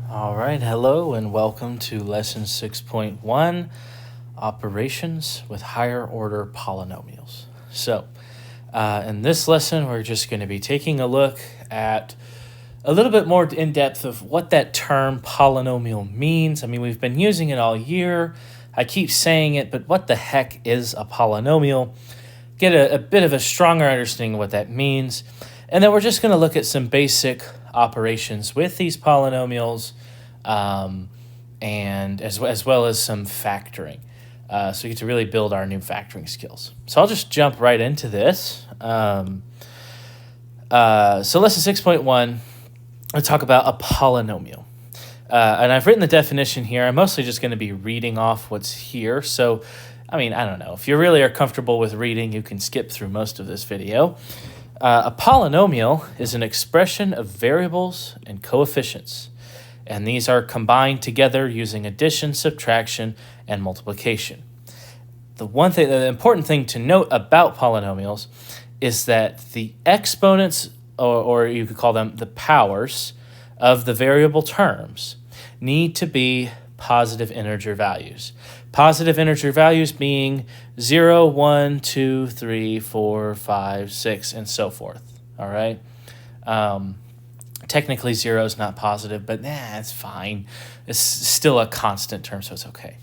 All right, hello and welcome to lesson 6.1, operations with higher order polynomials. So, in this lesson, we're just going to be taking a look at a little bit more in depth of what that term polynomial means. I mean, we've been using it all year. I keep saying it, but what the heck is a polynomial? Get a bit of a stronger understanding of what that means. And then we're just going to look at some basic operations with these polynomials, and as well as some factoring. So we get to really build our new factoring skills. So I'll just jump right into this. So lesson 6.1, I'll talk about a polynomial. And I've written the definition here. I'm mostly just going to be reading off what's here. So, I mean, I don't know. If you really are comfortable with reading, you can skip through most of this video. A polynomial is an expression of variables and coefficients, and these are combined together using addition, subtraction, and multiplication. The important thing to note about polynomials is that the exponents, or you could call them the powers, of the variable terms need to be positive integer values. Positive integer values being 0, 1, 2, 3, 4, 5, 6, and so forth. All right? Technically, 0 is not positive, but it's fine. It's still a constant term, so it's okay.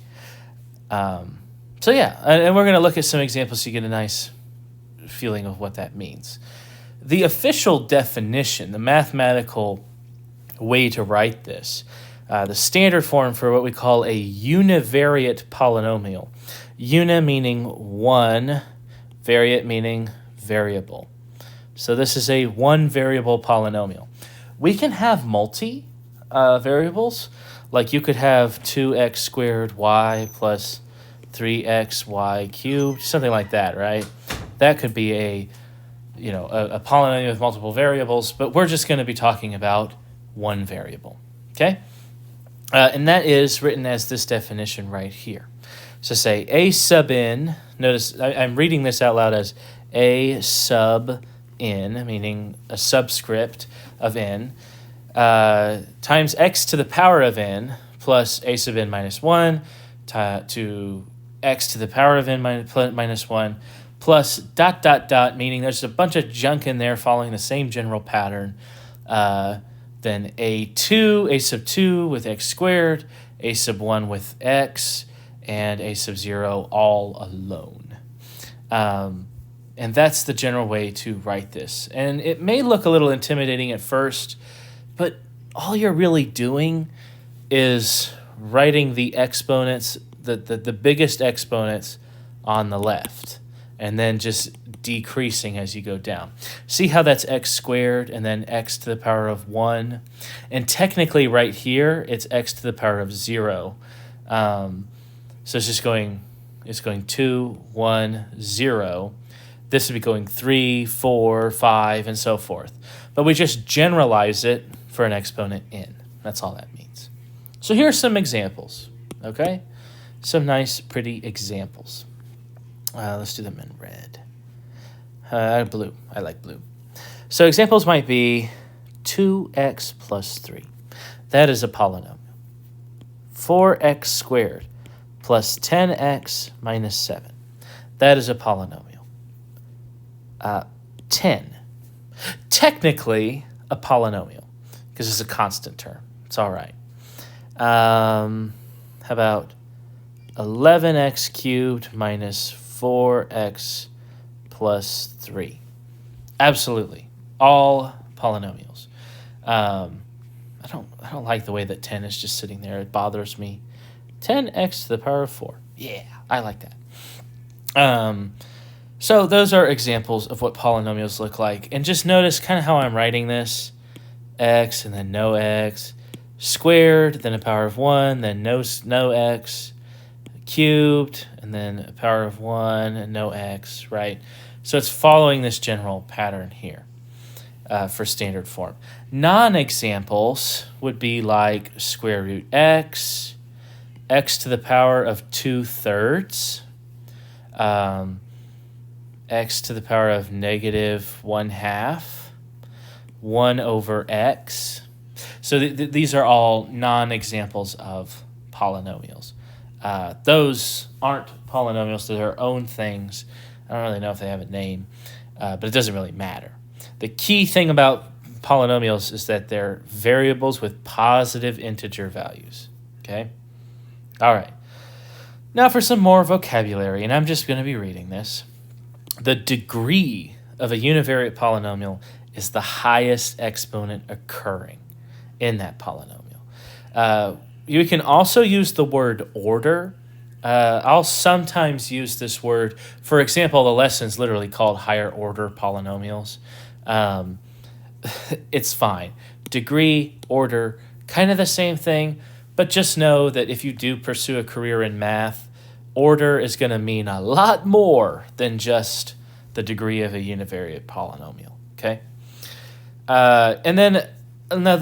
So yeah, and we're going to look at some examples so you get a nice feeling of what that means. The official definition, the mathematical way to write this, the standard form for what we call a univariate polynomial. Uni meaning one, variate meaning variable. So this is a one variable polynomial. We can have multi variables, like you could have 2x squared y plus 3xy cubed, something like that, right? That could be a polynomial with multiple variables, but we're just going to be talking about one variable, okay? And that is written as this definition right here. So say a sub n, notice I'm reading this out loud as a sub n, meaning a subscript of n, times x to the power of n plus a sub n minus 1 to x to the power of n minus 1 plus ... meaning there's a bunch of junk in there following the same general pattern. Then a sub 2 with x squared, a sub 1 with x, and a sub 0 all alone. And that's the general way to write this. And it may look a little intimidating at first, but all you're really doing is writing the exponents, the biggest exponents on the left, and then just decreasing as you go down. See how that's x squared and then x to the power of 1? And technically right here, it's x to the power of 0. So it's going 2, 1, 0. This would be going 3, 4, 5, and so forth. But we just generalize it for an exponent n. That's all that means. So here are some examples, okay? Some nice, pretty examples. Let's do them in red. Blue. I like blue. So examples might be 2x plus 3. That is a polynomial. 4x squared plus 10x minus 7. That is a polynomial. 10. Technically a polynomial because it's a constant term. It's all right. How about 11x cubed minus 4x plus 3. Absolutely. All polynomials. I don't like the way that 10 is just sitting there. It bothers me. 10x to the power of 4. Yeah, I like that. So those are examples of what polynomials look like. And just notice kind of how I'm writing this. X and then no x. Squared, then a power of 1, then no x. Cubed, and then a power of 1, and no x, right? So it's following this general pattern here for standard form. Non-examples would be like square root x, x to the power of 2/3, x to the power of negative 1/2, 1 over x. So these are all non-examples of polynomials. Those aren't polynomials. They're their own things. I don't really know if they have a name, but it doesn't really matter. The key thing about polynomials is that they're variables with positive integer values. Okay? All right. Now for some more vocabulary, and I'm just going to be reading this. The degree of a univariate polynomial is the highest exponent occurring in that polynomial. You can also use the word order. I'll sometimes use this word. For example, the lesson's literally called higher order polynomials. It's fine. Degree, order, kind of the same thing, but just know that if you do pursue a career in math, order is going to mean a lot more than just the degree of a univariate polynomial, okay? And then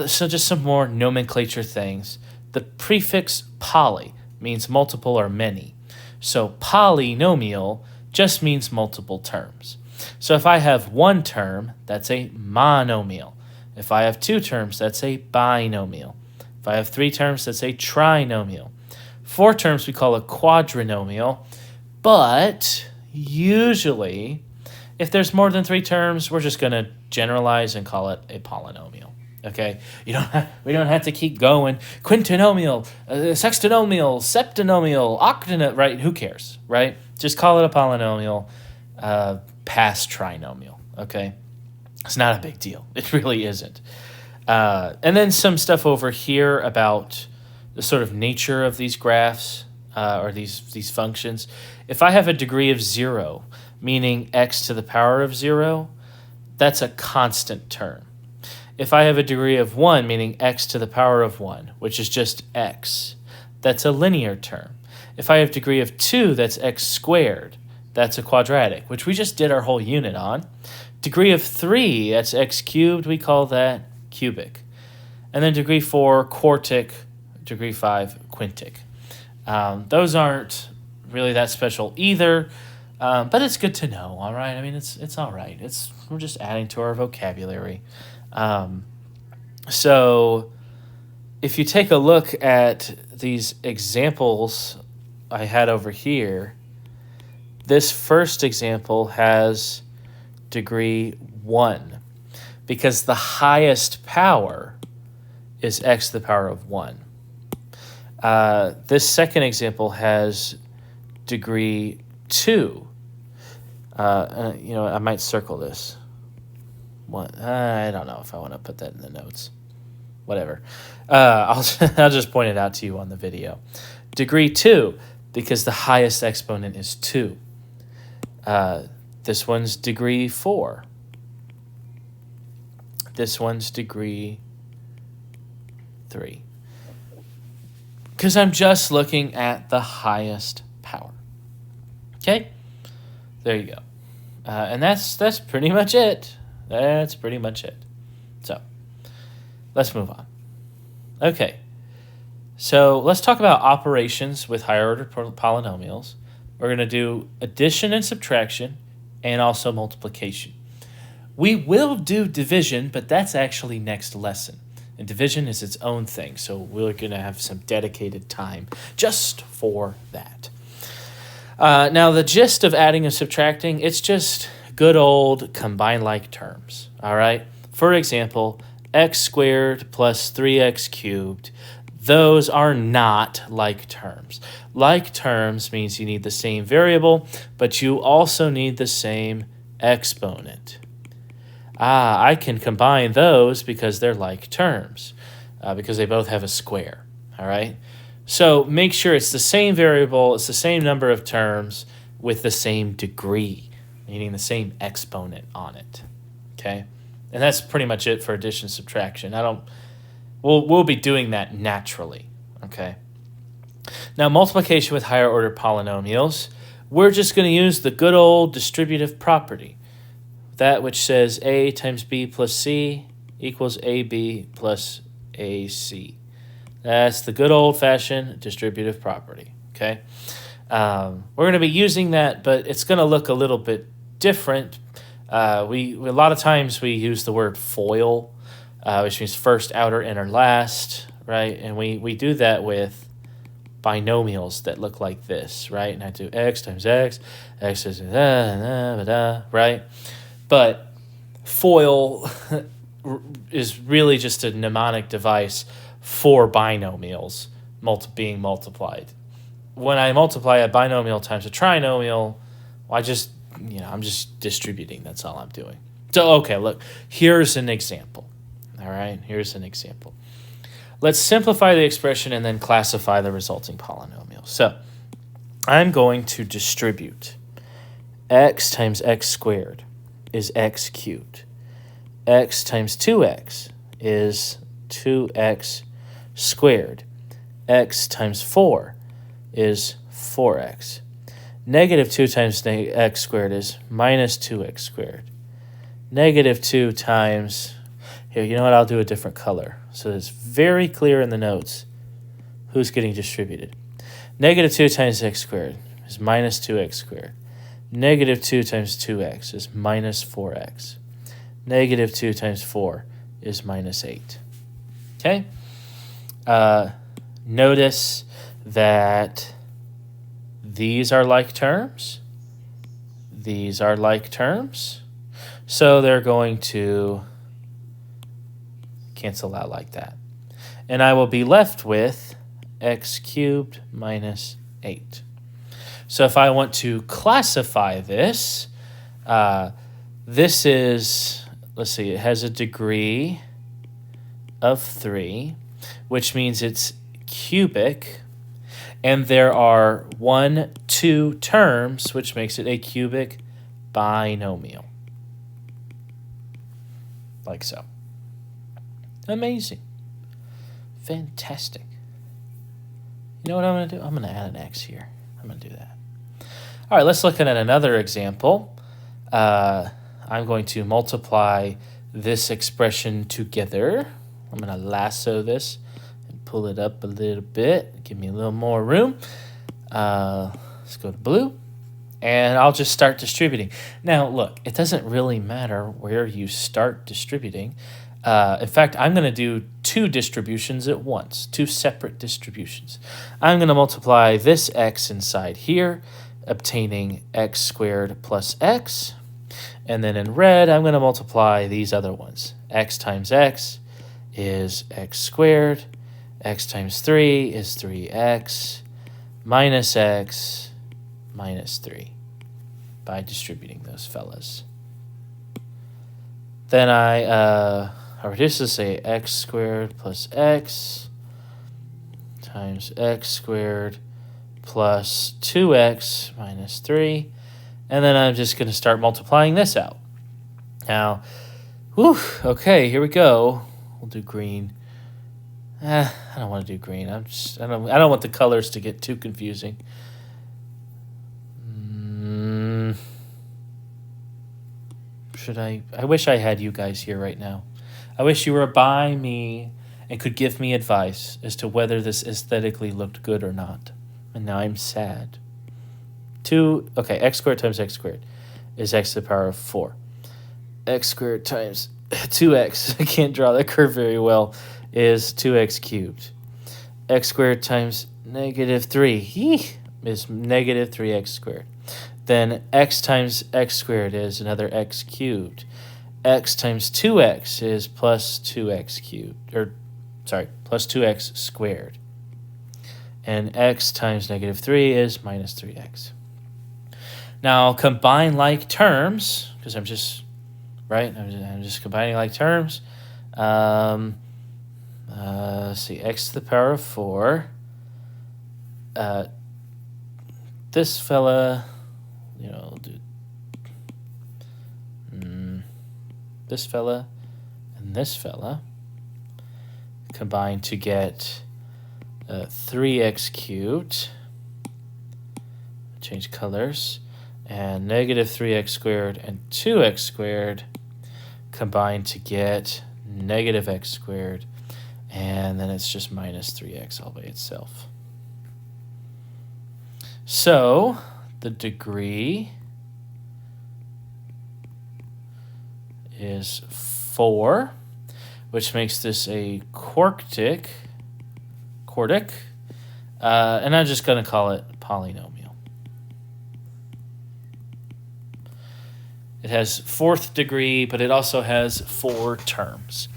so just some more nomenclature things. The prefix poly means multiple or many. So polynomial just means multiple terms. So if I have one term, that's a monomial. If I have two terms, that's a binomial. If I have three terms, that's a trinomial. Four terms we call a quadrinomial, but usually if there's more than three terms, we're just going to generalize and call it a polynomial. Okay, we don't have to keep going. Quintinomial, sextinomial, septinomial, octinomial, right? Who cares, right? Just call it a polynomial, past trinomial. Okay, it's not a big deal. It really isn't. And then some stuff over here about the sort of nature of these graphs or these functions. If I have a degree of 0, meaning x to the power of 0, that's a constant term. If I have a degree of 1, meaning x to the power of 1, which is just x, that's a linear term. If I have a degree of 2, that's x squared. That's a quadratic, which we just did our whole unit on. Degree of 3, that's x cubed. We call that cubic. And then degree 4, quartic. Degree 5, quintic. Those aren't really that special either, but it's good to know, all right? I mean, it's all right. We're just adding to our vocabulary. So if you take a look at these examples I had over here, this first example has degree 1 because the highest power is x to the power of 1. This second example has degree 2. I might circle this. I don't know if I want to put that in the notes. Whatever. I'll just point it out to you on the video. Degree 2, because the highest exponent is 2. This one's degree 4. This one's degree 3. Because I'm just looking at the highest power. Okay? There you go. And that's pretty much it. That's pretty much it. So, let's move on. Okay. So, let's talk about operations with higher order polynomials. We're going to do addition and subtraction and also multiplication. We will do division, but that's actually next lesson. And division is its own thing, so we're going to have some dedicated time just for that. Now, the gist of adding and subtracting, it's just good old combine-like terms, all right? For example, x squared plus 3x cubed, those are not like terms. Like terms means you need the same variable, but you also need the same exponent. I can combine those because they're like terms, because they both have a square, all right? So make sure it's the same variable, it's the same number of terms with the same degree, meaning the same exponent on it, okay? And that's pretty much it for addition and subtraction. We'll be doing that naturally, okay? Now, multiplication with higher order polynomials, we're just going to use the good old distributive property, that which says a times b plus c equals ab plus ac. That's the good old-fashioned distributive property, okay? We're going to be using that, but it's going to look a little bit different. A lot of times we use the word FOIL which means first, outer, inner, last, right? And we do that with binomials that look like this, right? And I do x times x, x is right? But FOIL is really just a mnemonic device for binomials being multiplied. When I multiply a binomial times a trinomial, I'm just distributing. That's all I'm doing. So, okay, look, here's an example. All right, here's an example. Let's simplify the expression and then classify the resulting polynomial. So, I'm going to distribute x times x squared is x cubed. X times 2x is 2x squared. X times 4 is 4x. Negative 2 times x squared is minus 2x squared. Negative 2 times, here, you know what, I'll do a different color. So it's very clear in the notes who's getting distributed. Negative 2 times x squared is minus 2x squared. Negative 2 times 2x is minus 4x. Negative 2 times 4 is minus 8. Okay? Notice that these are like terms. These are like terms. So they're going to cancel out like that. And I will be left with x cubed minus 8. So if I want to classify this, this is, let's see, it has a degree of 3, which means it's cubic, and there are 2 terms, which makes it a cubic binomial. Like so. Amazing. Fantastic. You know what I'm going to do? I'm going to add an x here. I'm going to do that. All right, let's look at another example. I'm going to multiply this expression together. I'm going to lasso this and pull it up a little bit. Give me a little more room. Let's go to blue. And I'll just start distributing. Now, look, it doesn't really matter where you start distributing. In fact, I'm going to do 2 distributions at once, 2 separate distributions. I'm going to multiply this x inside here, obtaining x squared plus x. And then in red, I'm going to multiply these other ones. X times x is x squared. X times 3 is 3x minus x minus 3 by distributing those fellas. Then I reduce to say x squared plus x times x squared plus 2x minus 3. And then I'm just going to start multiplying this out. Now, okay, here we go. We'll do green. I don't want to do green. I don't want the colors to get too confusing. Should I wish I had you guys here right now. I wish you were by me and could give me advice as to whether this aesthetically looked good or not. And now I'm sad. X squared times x squared is x to the power of 4. X squared times 2x, I can't draw that curve very well, is 2x cubed. X squared times negative 3 is negative 3x squared. Then x times x squared is another x cubed. X times 2x is plus 2x cubed, plus 2x squared. And x times negative 3 is minus 3x. Now I'll combine like terms, because I'm just combining like terms. Let's see, x to the power of 4. This fella, this fella and this fella combine to get 3x cubed. Change colors. And negative 3x squared and 2x squared combine to get negative x squared. And then it's just minus 3x all by itself. So the degree is 4, which makes this a quartic, and I'm just going to call it polynomial. It has 4th degree, but it also has 4 terms.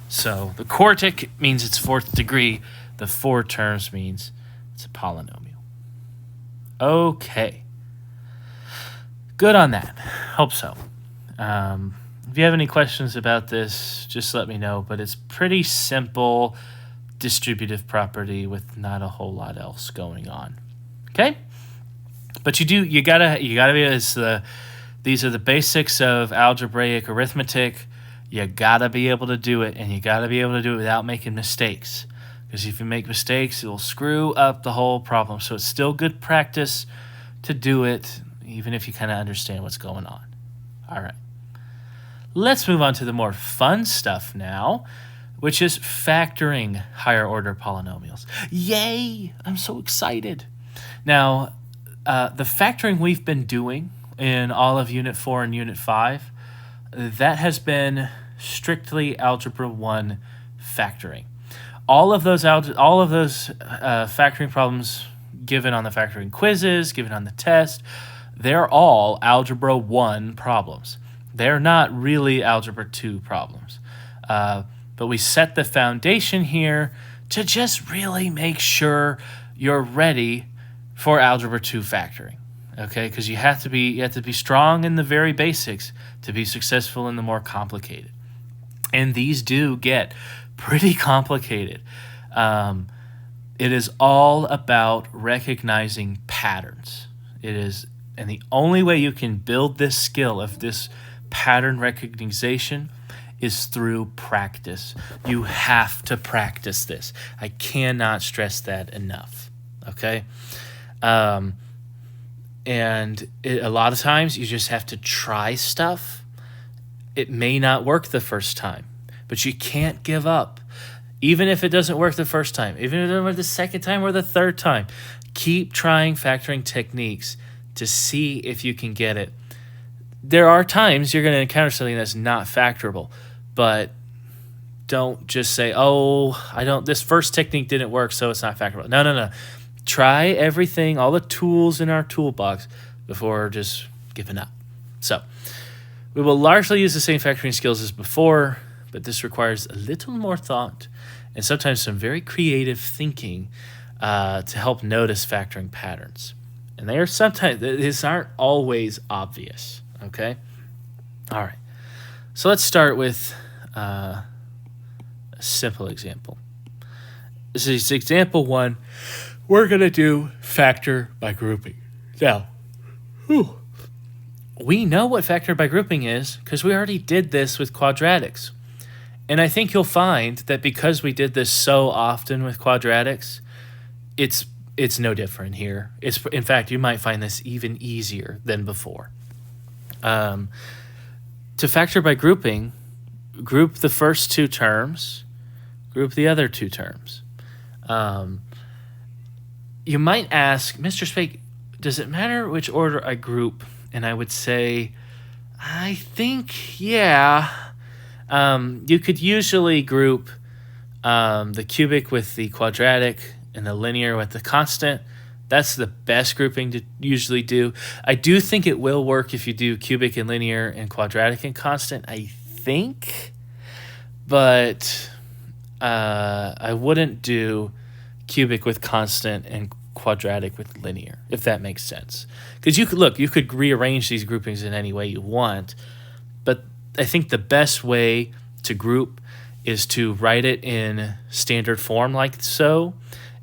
So the quartic means it's 4th degree. The 4 terms means it's a polynomial. Okay. Good on that. Hope so. If you have any questions about this, just let me know. But it's pretty simple distributive property with not a whole lot else going on. Okay? But you gotta be these are the basics of algebraic arithmetic. You gotta be able to do it, and you gotta be able to do it without making mistakes. Because if you make mistakes, it'll screw up the whole problem. So it's still good practice to do it, even if you kind of understand what's going on. All right. Let's move on to the more fun stuff now, which is factoring higher order polynomials. Yay! I'm so excited. Now, the factoring we've been doing in all of Unit 4 and Unit 5, that has been strictly Algebra 1 factoring. All of those factoring problems given on the factoring quizzes, given on the test, they're all Algebra 1 problems. They're not really Algebra 2 problems. But we set the foundation here to just really make sure you're ready for Algebra 2 factoring. Okay, because you have to be strong in the very basics to be successful in the more complicated. And these do get pretty complicated. It is all about recognizing patterns. And the only way you can build this skill of this pattern recognition is through practice. You have to practice this. I cannot stress that enough. Okay? And a lot of times you just have to try stuff. It may not work the first time, but you can't give up. Even if it doesn't work the first time, even if it doesn't work the second time or the third time, keep trying factoring techniques to see if you can get it. There are times you're going to encounter something that's not factorable, but don't just say, this first technique didn't work, so it's not factorable. No. Try everything, all the tools in our toolbox before just giving up. So we will largely use the same factoring skills as before, but this requires a little more thought and sometimes some very creative thinking to help notice factoring patterns. And these aren't always obvious, okay? All right. So let's start with a simple example. This is example 1. We're going to do factor by grouping. Now, we know what factor by grouping is because we already did this with quadratics. And I think you'll find that because we did this so often with quadratics, it's no different here. In fact, you might find this even easier than before. To factor by grouping, group the first 2 terms, group the other 2 terms. You might ask, Mr. Spake, does it matter which order I group? And I would say, I think, yeah. You could usually group the cubic with the quadratic and the linear with the constant. That's the best grouping to usually do. I do think it will work if you do cubic and linear and quadratic and constant, I think. But I wouldn't do cubic with constant and quadratic with linear, if that makes sense. Because you could rearrange these groupings in any way you want, but I think the best way to group is to write it in standard form like so,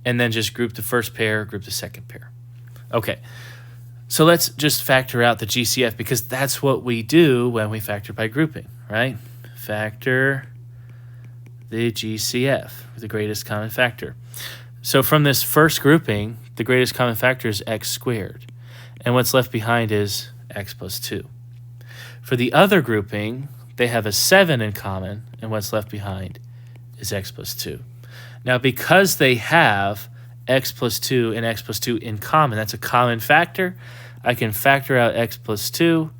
and then just group the first pair, group the second pair. Okay, so let's just factor out the GCF because that's what we do when we factor by grouping, right? Factor the GCF, the greatest common factor. So from this first grouping, the greatest common factor is x squared, and what's left behind is x plus 2. For the other grouping, they have a 7 in common, and what's left behind is x plus 2. Now, because they have x plus 2 and x plus 2 in common, that's a common factor, I can factor out x plus 2,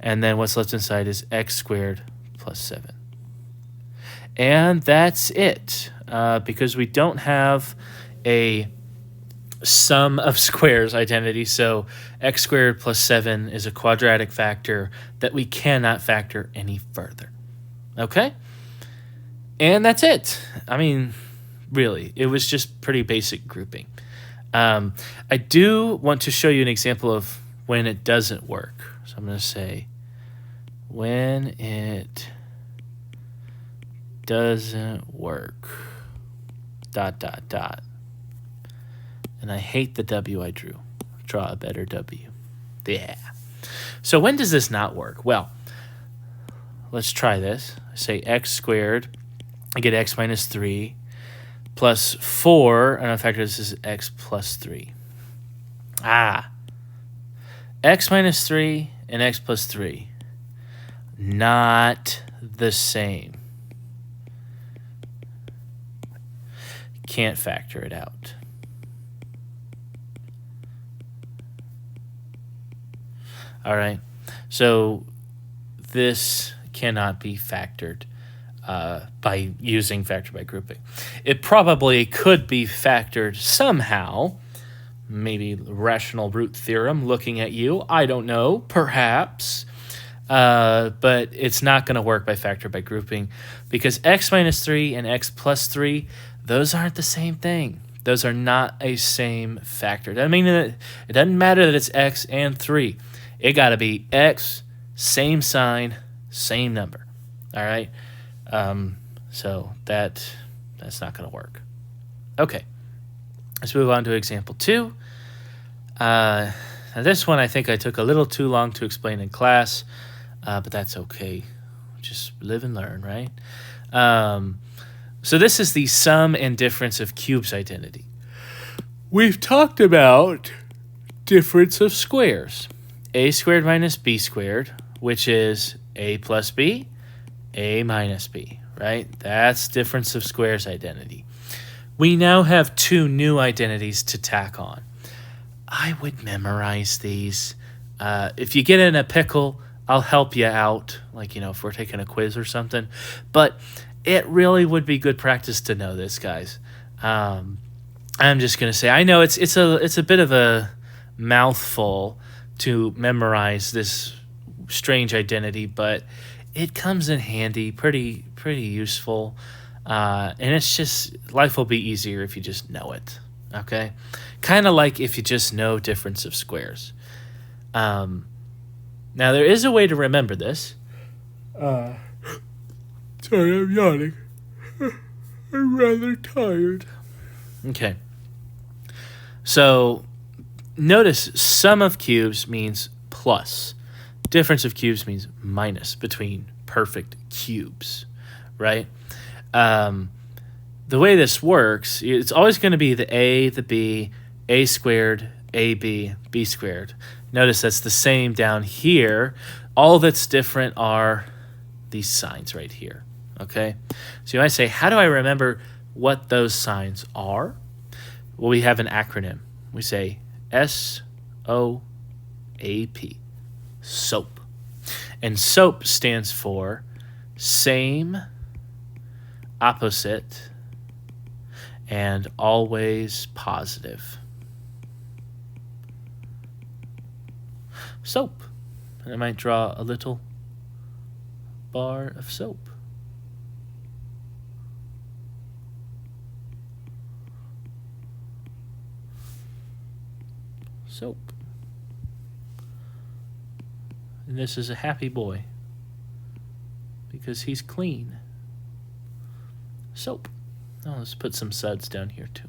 and then what's left inside is x squared plus 7. And that's it, because we don't have a sum of squares identity. So x squared plus 7 is a quadratic factor that we cannot factor any further. Okay? And that's it. I mean, really, it was just pretty basic grouping. I do want to show you an example of when it doesn't work. So I'm going to say when it doesn't work, ... And I hate the W I drew. Draw a better W. Yeah. So when does this not work? Well, let's try this. I say x squared. I get x minus 3 plus 4. And in fact, this is x plus 3. X minus 3 and x plus 3. Not the same. Can't factor it out. All right, so this cannot be factored by using factor by grouping. It probably could be factored somehow, maybe rational root theorem looking at you. I don't know, perhaps, but it's not going to work by factor by grouping because x minus 3 and x plus 3, those aren't the same thing. Those are not a same factor. That means that it doesn't matter that it's x and 3. It got to be x, same sign, same number. All right? So that's not going to work. Okay. Let's move on to example 2. Now this one I think I took a little too long to explain in class, but that's okay. Just live and learn, right? So this is the sum and difference of cubes identity. We've talked about difference of squares. A squared minus b squared, which is a plus b, a minus b, right? That's difference of squares identity. We now have 2 new identities to tack on. I would memorize these. If you get in a pickle, I'll help you out, like, if we're taking a quiz or something. But it really would be good practice to know this, guys. I'm just going to say, I know it's a bit of a mouthful to memorize this strange identity, but it comes in handy, pretty useful, and it's just, life will be easier if you just know it, okay? Kind of like if you just know difference of squares. Now, there is a way to remember this. Sorry, I'm yawning. I'm rather tired. Okay. So notice sum of cubes means plus. Difference of cubes means minus between perfect cubes, right? The way this works, it's always going to be the a, the b, a squared, ab, b squared. Notice that's the same down here. All that's different are these signs right here, okay? So you might say, how do I remember what those signs are? Well, we have an acronym. We say SOAP, SOAP. And SOAP stands for same, opposite, and always positive. Soap. And I might draw a little bar of soap. Soap. And this is a happy boy because he's clean. Soap. Oh, let's put some suds down here too.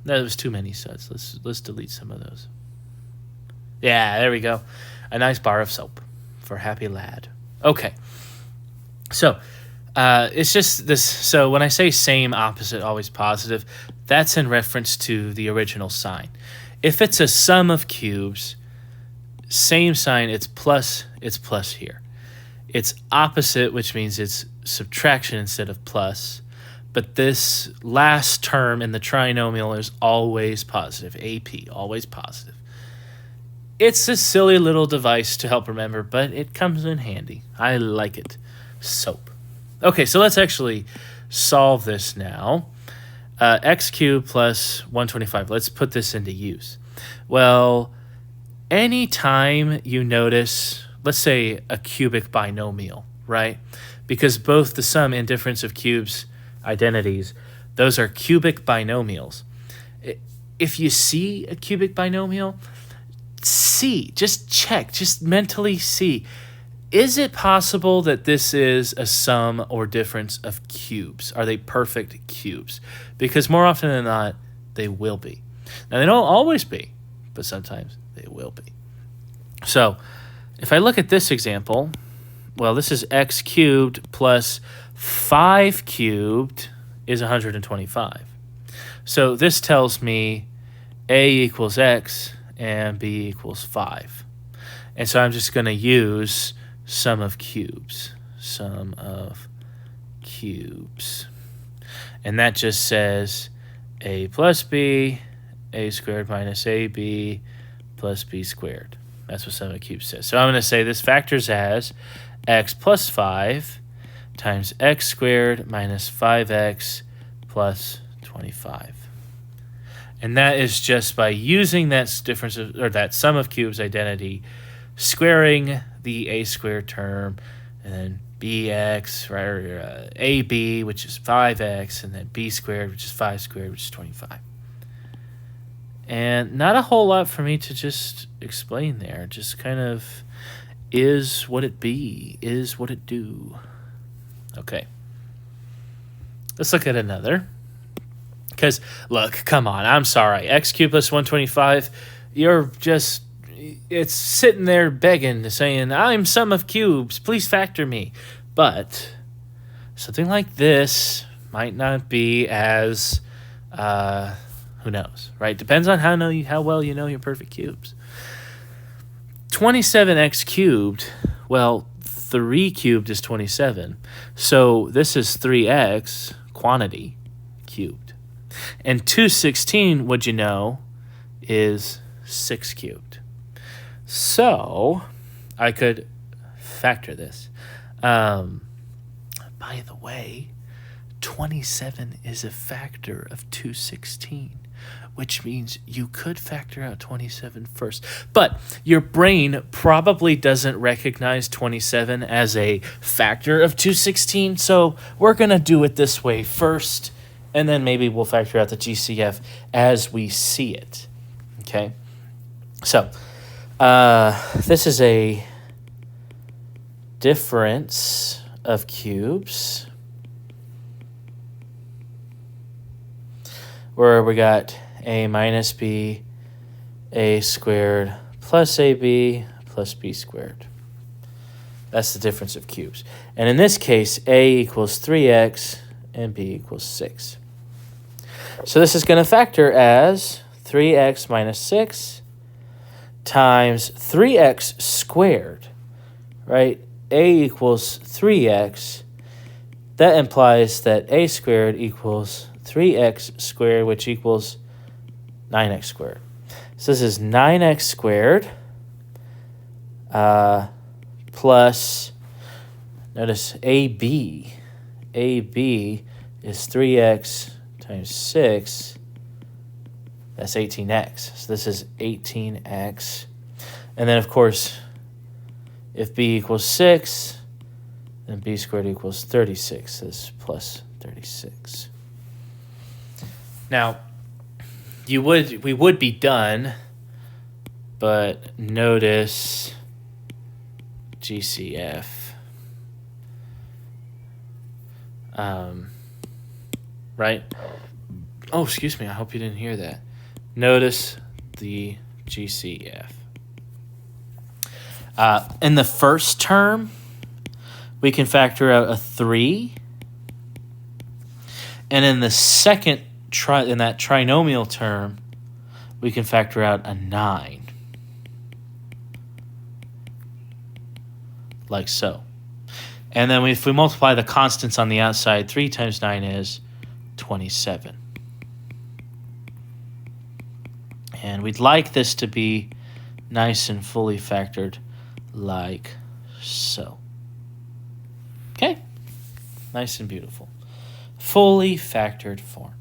No, there was too many suds. Let's delete some of those. Yeah, there we go. A nice bar of soap for happy lad. Okay. So, it's just this. So when I say same, opposite, always positive, that's in reference to the original sign. If it's a sum of cubes, same sign, it's plus here. It's opposite, which means it's subtraction instead of plus. But this last term in the trinomial is always positive. AP, always positive. It's a silly little device to help remember, but it comes in handy. I like it. Soap. Okay, so let's actually solve this now. X cubed plus 125. Let's put this into use. Well, anytime you notice, let's say, a cubic binomial, right? Because both the sum and difference of cubes identities, those are cubic binomials. If you see a cubic binomial, just check, just mentally see. Is it possible that this is a sum or difference of cubes? Are they perfect cubes? Because more often than not, they will be. Now, they don't always be, but sometimes they will be. So if I look at this example, well, this is x cubed plus 5 cubed is 125. So this tells me a equals x and b equals 5. And so I'm just going to use sum of cubes. Sum of cubes. And that just says a plus b, a squared minus ab plus b squared. That's what sum of cubes says. So I'm going to say this factors as x plus 5 times x squared minus 5x plus 25. And that is just by using that difference or that sum of cubes identity, squaring the a squared term, and then bx, right, or ab, which is 5x, and then b squared, which is 5 squared, which is 25. And not a whole lot for me to just explain there. Just kind of is what it be, is what it do. Okay. Let's look at another. Because, look, come on, I'm sorry. X cubed plus 125, it's sitting there begging, saying, I'm sum of cubes, please factor me. But something like this might not be as, who knows, right? Depends on how well you know your perfect cubes. 27x cubed, well, 3 cubed is 27. So this is 3x, quantity, cubed. And 216, would you know, is 6 cubed. So I could factor this. By the way, 27 is a factor of 216, which means you could factor out 27 first. But your brain probably doesn't recognize 27 as a factor of 216, so we're going to do it this way first, and then maybe we'll factor out the GCF as we see it. Okay? So, this is a difference of cubes where we got a minus b, a squared plus ab plus b squared. That's the difference of cubes. And in this case, a equals 3x and b equals 6. So this is going to factor as 3x minus 6 times 3x squared, right? A equals 3x. That implies that a squared equals 3x squared, which equals 9x squared. So this is 9x squared plus, notice AB. AB is 3x times 6. That's 18x. So this is 18x. And then, of course, if b equals 6, then b squared equals 36. This is plus 36. Now, we would be done, but notice GCF. Right? Oh, excuse me. I hope you didn't hear that. Notice the GCF. In the first term, we can factor out a 3. And in the second in that trinomial term, we can factor out a 9. Like so. And then if we multiply the constants on the outside, 3 times 9 is 27. And we'd like this to be nice and fully factored like so. Okay? Nice and beautiful. Fully factored form.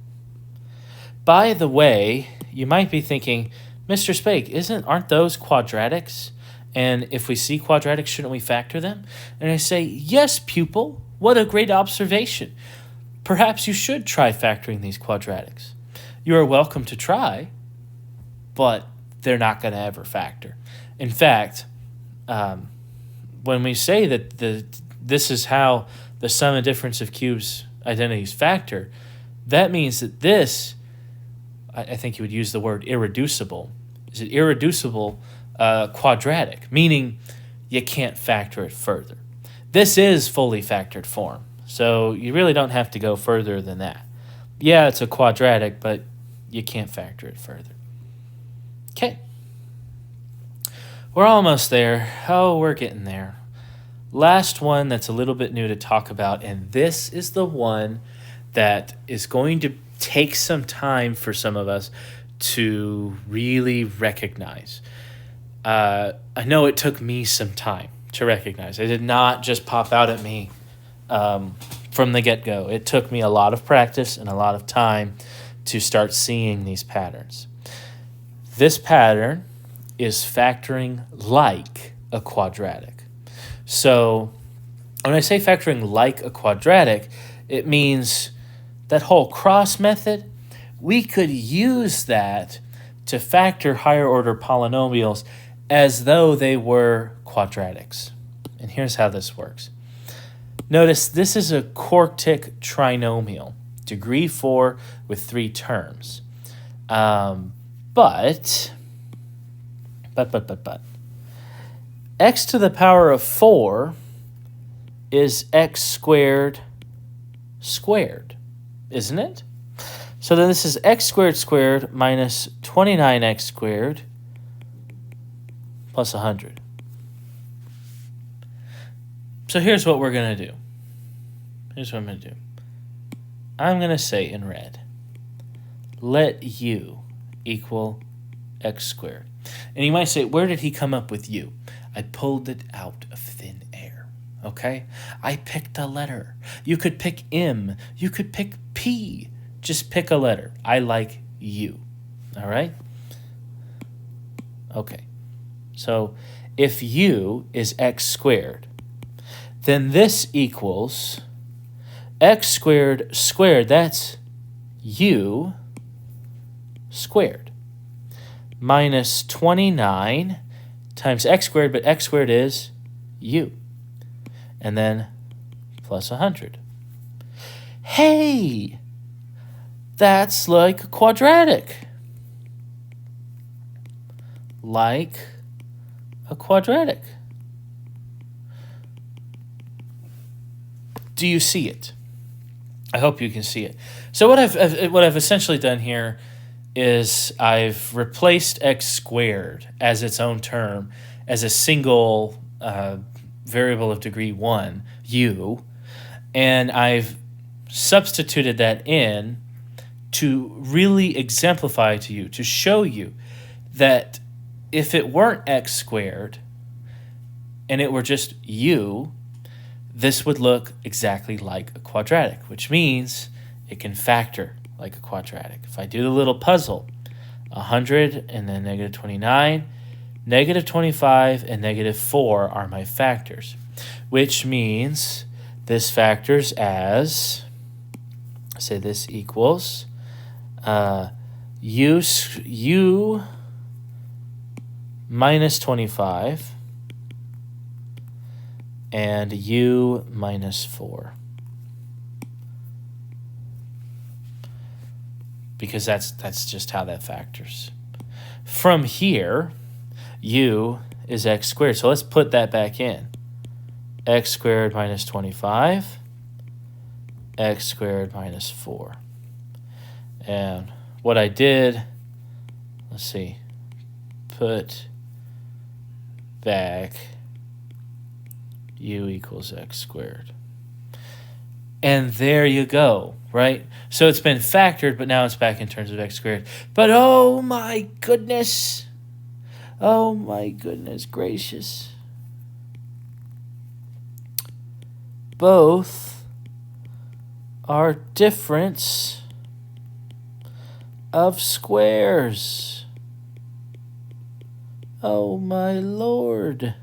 By the way, you might be thinking, Mr. Spake, aren't those quadratics? And if we see quadratics, shouldn't we factor them? And I say, yes, pupil. What a great observation. Perhaps you should try factoring these quadratics. You are welcome to try, but they're not going to ever factor. In fact, when we say that this is how the sum and difference of cubes identities factor, that means that this, I think you would use the word irreducible, is an irreducible quadratic, meaning you can't factor it further. This is fully factored form, so you really don't have to go further than that. Yeah, it's a quadratic, but you can't factor it further. Okay. We're almost there. Oh, we're getting there. Last one that's a little bit new to talk about, and this is the one that is going to take some time for some of us to really recognize. I know it took me some time to recognize. It did not just pop out at me from the get-go. It took me a lot of practice and a lot of time to start seeing these patterns. This pattern is factoring like a quadratic. So when I say factoring like a quadratic, it means that whole cross method, we could use that to factor higher order polynomials as though they were quadratics. And here's how this works. Notice this is a quartic trinomial, degree 4 with 3 terms. But x to the power of 4 is x squared squared, isn't it? So then this is x squared squared minus 29x squared plus 100. So here's what we're going to do. I'm going to say in red, let u equal x squared. And you might say, where did he come up with u? I pulled it out of thin air, okay? I picked a letter. You could pick M. You could pick P. Just pick a letter. I like u, all right? Okay, so if u is x squared, then this equals x squared squared. That's u squared minus 29 times x squared, but x squared is u, and then plus 100. Hey, that's like a quadratic. Like a quadratic. Do you see it? I hope you can see it. So what I've essentially done here is I've replaced x squared as its own term as a single variable of degree 1, u, and I've substituted that in to really exemplify to you, to show you that if it weren't x squared and it were just u, this would look exactly like a quadratic, which means it can factor like a quadratic. If I do the little puzzle, 100 and then negative 29, negative 25 and negative 4 are my factors, which means this factors as, say this equals u minus 25 and u minus 4. Because that's just how that factors. From here, u is x squared. So let's put that back in. X squared minus 25, x squared minus 4. And what I did, let's see, put back u equals x squared. And there you go, right? So it's been factored, but now it's back in terms of x squared. But oh my goodness, Oh my goodness gracious. Both are difference of squares. Oh my lord.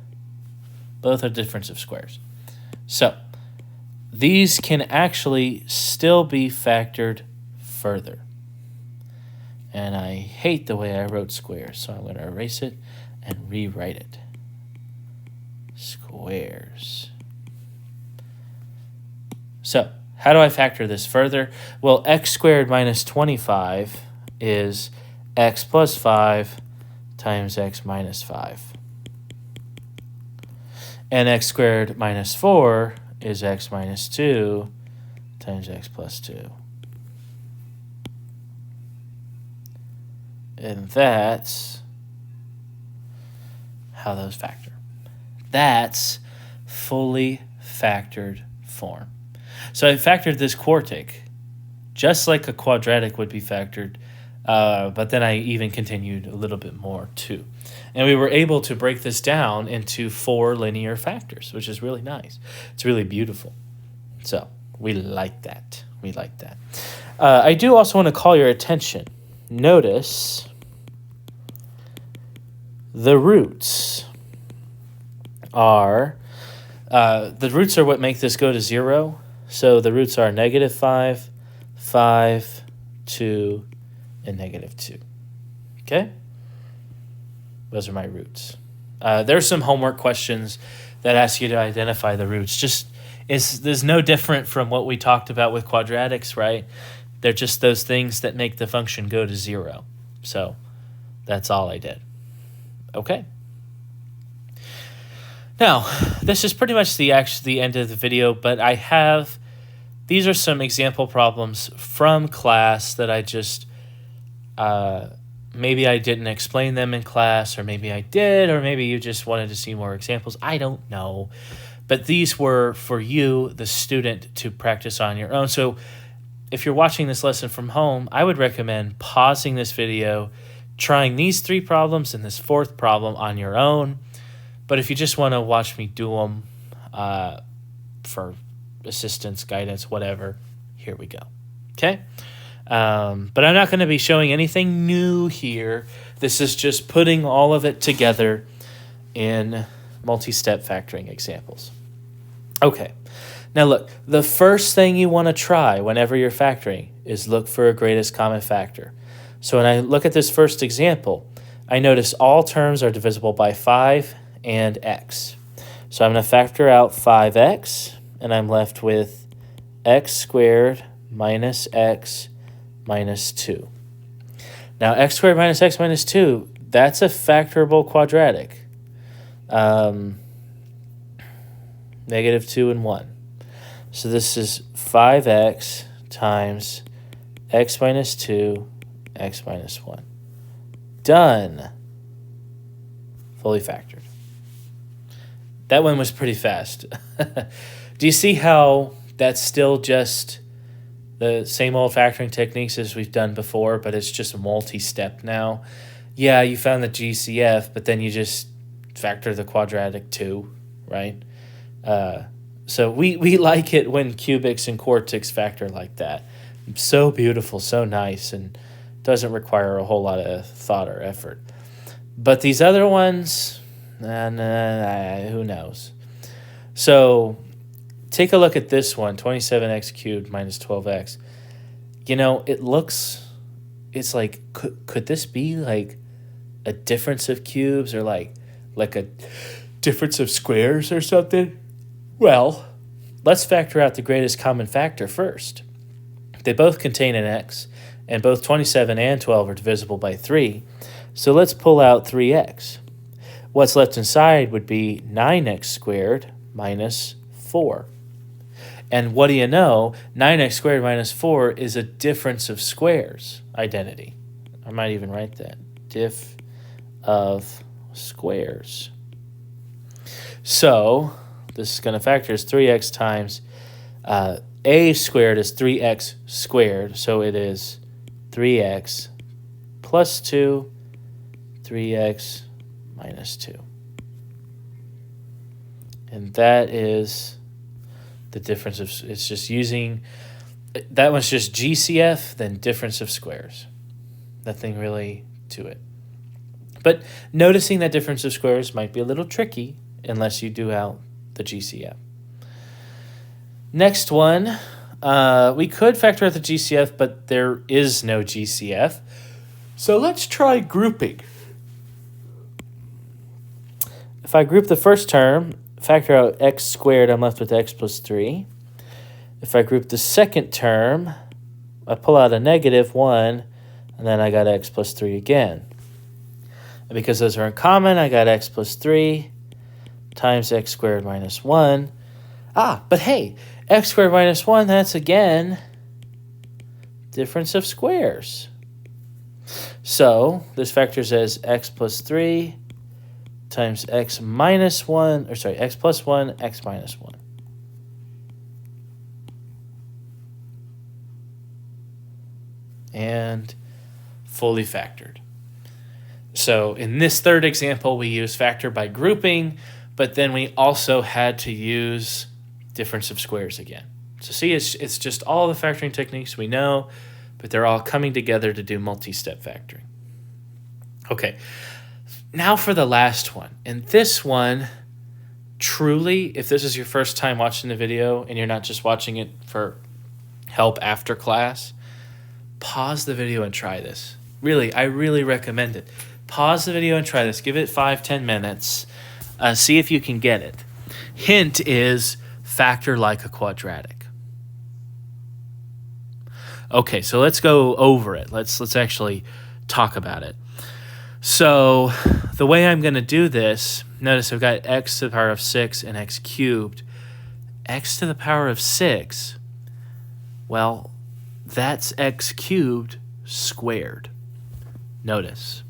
Both are difference of squares. So, these can actually still be factored further. And I hate the way I wrote squares, so I'm going to erase it and rewrite it. Squares. So, how do I factor this further? Well, x squared minus 25 is x plus 5 times x minus 5. And x squared minus 4 is x minus 2 times x plus 2. And that's how those factor. That's fully factored form. So I factored this quartic just like a quadratic would be factored, but then I even continued a little bit more too. And we were able to break this down into 4 linear factors, which is really nice. It's really beautiful. So we like that. We like that. I do also want to call your attention. Notice the roots are, what make this go to 0. So the roots are negative 5, 5, 2, and negative 2. Okay? Those are my roots. There's some homework questions that ask you to identify the roots. There's no different from what we talked about with quadratics, right? They're just those things that make the function go to 0. So that's all I did. Okay. Now, this is pretty much the end of the video, but these are some example problems from class that I just, maybe I didn't explain them in class, or maybe I did, or maybe you just wanted to see more examples. I don't know. But these were for you, the student, to practice on your own. So if you're watching this lesson from home, I would recommend pausing this video, trying these 3 problems and this 4th problem on your own. But if you just want to watch me do them for assistance, guidance, whatever, here we go. Okay? But I'm not going to be showing anything new here. This is just putting all of it together in multi-step factoring examples. Okay. Now look, the first thing you want to try whenever you're factoring is look for a greatest common factor. So when I look at this first example, I notice all terms are divisible by 5 and x. So I'm going to factor out 5x, and I'm left with x squared minus x minus 2. Now, x squared minus x minus 2, that's a factorable quadratic. Negative 2 and 1. So this is 5x times x minus 2, x minus 1. Done. Fully factored. That one was pretty fast. Do you see how that's still just the same old factoring techniques as we've done before, but it's just multi-step now? Yeah, you found the GCF, but then you just factor the quadratic too, right? So we like it when cubics and quartics factor like that. So beautiful, so nice, and doesn't require a whole lot of thought or effort. But these other ones, who knows? So take a look at this one, 27x cubed minus 12x. You know, it's like, could this be like a difference of cubes, or like a difference of squares or something? Well, let's factor out the greatest common factor first. They both contain an x, and both 27 and 12 are divisible by 3. So let's pull out 3x. What's left inside would be 9x squared minus 4. And what do you know? 9x squared minus 4 is a difference of squares identity. I might even write that. Diff of squares. So this is going to factor as 3x times a squared is 3x squared. So it is 3x plus 2, 3x minus 2. And that is the difference of, it's just using, that one's just GCF, then difference of squares. Nothing really to it. But noticing that difference of squares might be a little tricky unless you do out the GCF. Next one, we could factor out the GCF, but there is no GCF. So let's try grouping. If I group the first term, factor out x squared, I'm left with x plus 3. If I group the second term, I pull out a negative 1, and then I got x plus 3 again. And because those are in common, I got x plus 3 times x squared minus 1. But hey, x squared minus 1, that's again difference of squares. So this factors as x plus 3 times x minus 1, or sorry, x plus 1, x minus 1. And fully factored. So in this third example, we use factor by grouping, but then we also had to use difference of squares again. So see, it's just all the factoring techniques we know, but they're all coming together to do multi-step factoring. Okay, now for the last one. And this one, truly, if this is your first time watching the video and you're not just watching it for help after class, pause the video and try this. Really, I really recommend it. Pause the video and try this. Give it 5-10 minutes. See if you can get it. Hint is factor like a quadratic. Okay, so let's go over it. Let's actually talk about it. So the way I'm going to do this, notice I've got x to the power of 6 and x cubed. X to the power of 6, well, that's x cubed squared. Notice.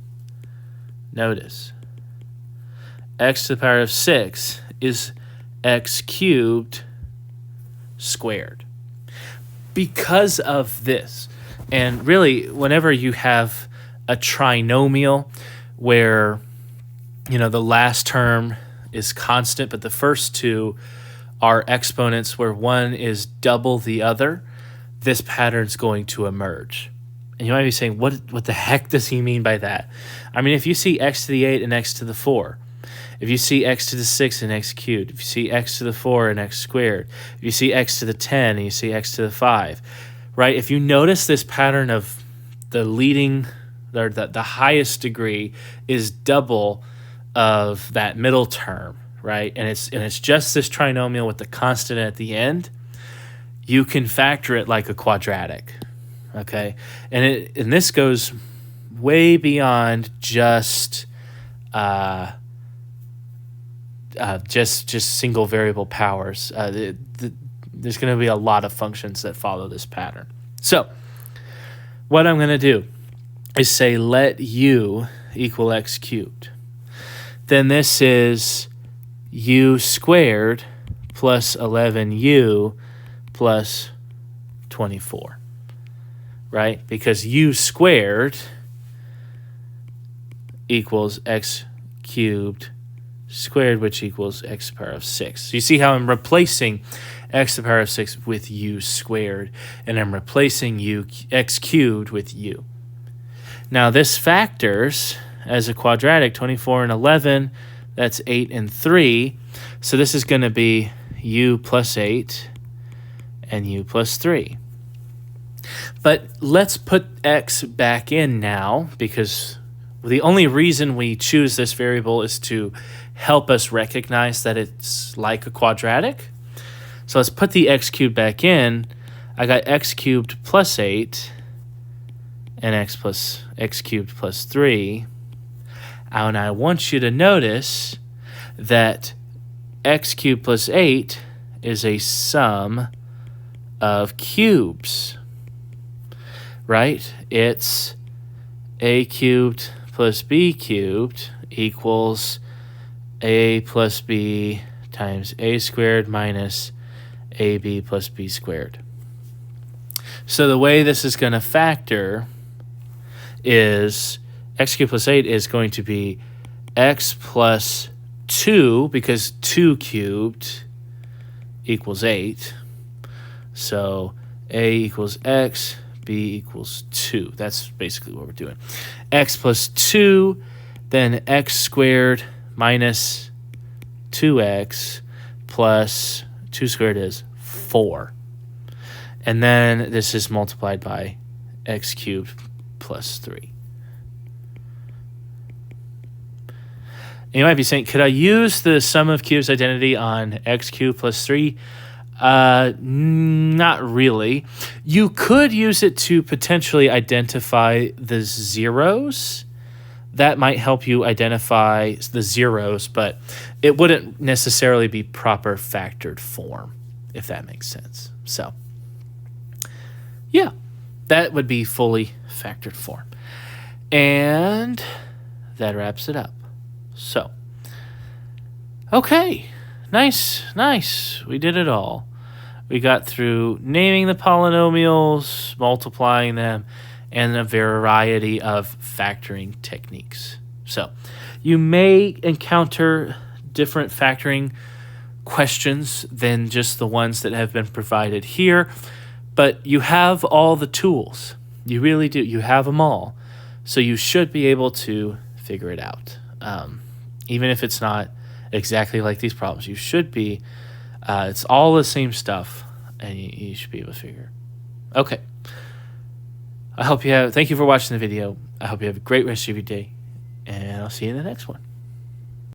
X to the power of 6 is x cubed squared. Because of this, and really, whenever you have a trinomial where, you know, the last term is constant, but the first two are exponents where one is double the other, this pattern's going to emerge. And you might be saying, what the heck does he mean by that? I mean, if you see x to the 8 and x to the 4, if you see x to the 6 and x cubed, if you see x to the 4 and x squared, if you see x to the 10 and you see x to the 5, right? If you notice this pattern of the leading, or the highest degree is double of that middle term, right? And it's just this trinomial with the constant at the end, you can factor it like a quadratic, okay? And this goes way beyond just single variable powers. There's going to be a lot of functions that follow this pattern. So what I'm going to do is say let u equal x cubed. Then this is u squared plus 11u plus 24, right? Because u squared equals x cubed squared, which equals x to the power of 6. So you see how I'm replacing x to the power of 6 with u squared, and I'm replacing x cubed with u. Now this factors as a quadratic, 24 and 11, that's 8 and 3. So this is going to be u plus 8 and u plus 3. But let's put x back in now, because the only reason we choose this variable is to help us recognize that it's like a quadratic. So let's put the x cubed back in. I got x cubed plus 8 and x cubed plus 3. And I want you to notice that x cubed plus 8 is a sum of cubes, right? It's a cubed plus b cubed equals a plus b times a squared minus ab plus b squared. So the way this is going to factor is x cubed plus 8 is going to be x plus 2, because 2 cubed equals 8. So a equals x, b equals 2. That's basically what we're doing. X plus 2, then x squared minus 2x plus 2 squared is 4. And then this is multiplied by x cubed plus 3. And you might be saying, could I use the sum of cubes identity on x cubed plus 3? Not really. You could use it to potentially identify the zeros. That might help you identify the zeros, but it wouldn't necessarily be proper factored form, if that makes sense. So, yeah, that would be fully factored form. And that wraps it up. So, okay, nice. We did it all. We got through naming the polynomials, multiplying them, and a variety of factoring techniques. So, you may encounter different factoring questions than just the ones that have been provided here, but you have all the tools. You really do. You have them all. So you should be able to figure it out. Even if it's not exactly like these problems, you should be. It's all the same stuff, and you should be able to figure it. Okay. Thank you for watching the video. I hope you have a great rest of your day, and I'll see you in the next one.